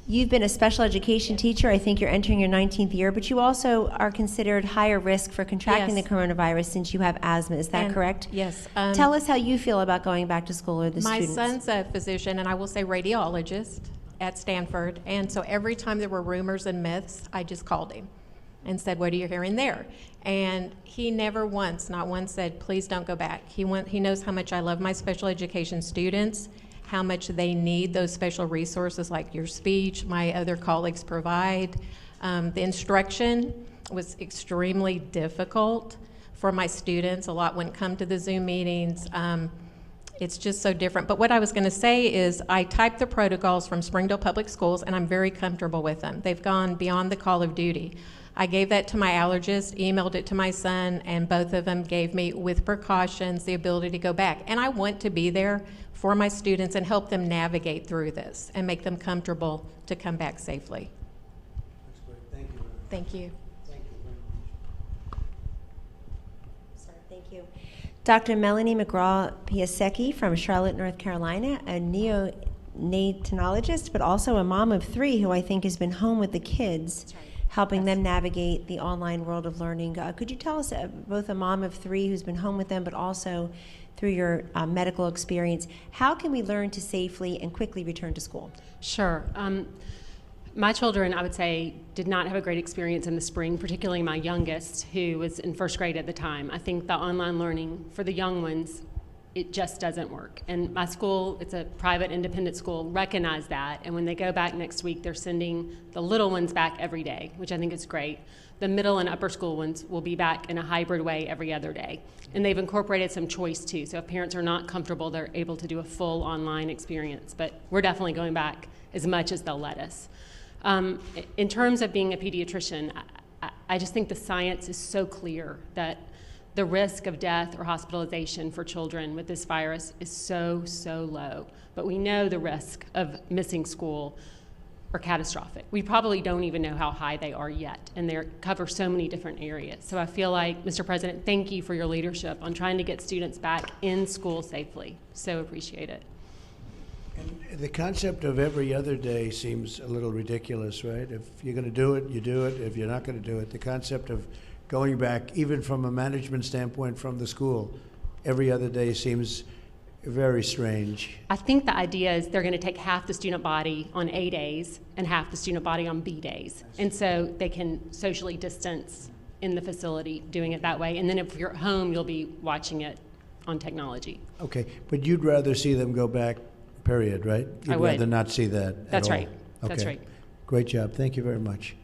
You've been a special education teacher. I think you're entering your 19th year, but you also are considered higher risk for contracting Yes. the coronavirus since you have asthma. Is that correct? Yes. Tell us how you feel about going back to school, or the My students. son's a physician, and I will say radiologist at Stanford. And so every time there were rumors and myths, I just called him and said, what are you hearing there? And he never once, not once, said, please don't go back. He knows how much I love my special education students, how much they need those special resources like your speech, my other colleagues provide. The instruction was extremely difficult for my students. A lot wouldn't come to the Zoom meetings. It's just so different. But what I was going to say is I typed the protocols from Springdale Public Schools, and I'm very comfortable with them. They've gone beyond the call of duty. I gave that to my allergist, emailed it to my son, and both of them gave me, with precautions, the ability to go back. And I want to be there for my students and help them navigate through this and make them comfortable to come back safely. That's great. Thank you. Thank you. Thank you very much. Sorry, thank you. Dr. Melanie McGraw-Piasecki from Charlotte, North Carolina, a neonatologist, but also a mom of 3 who I think has been home with the kids, helping them navigate the online world of learning. Could you tell us, both a mom of 3 who's been home with them, but also through your medical experience, how can we learn to safely and quickly return to school? Sure. My children, I would say, did not have a great experience in the spring, particularly my youngest, who was in first grade at the time. I think the online learning for the young ones, it just doesn't work. And my school, it's a private independent school, recognized that. And when they go back next week, they're sending the little ones back every day, which I think is great. The middle and upper school ones will be back in a hybrid way every other day. And they've incorporated some choice too. So if parents are not comfortable, they're able to do a full online experience. But we're definitely going back as much as they'll let us. In terms of being a pediatrician, I just think the science is so clear that the risk of death or hospitalization for children with this virus is so, so low. But we know the risk of missing school are catastrophic. We probably don't even know how high they are yet, and they cover so many different areas. So I feel like, Mr. President, thank you for your leadership on trying to get students back in school safely. So appreciate it. And the concept of every other day seems a little ridiculous, right? If you're going to do it, you do it. If you're not going to do it, the concept of going back, even from a management standpoint from the school, every other day seems very strange. I think the idea is they're going to take half the student body on A days and half the student body on B days. And so they can socially distance in the facility doing it that way. And then if you're at home, you'll be watching it on technology. Okay, but you'd rather see them go back, period, right? You'd I would. rather not see that That's at all. right. That's Okay. right. Great job. Thank you very much.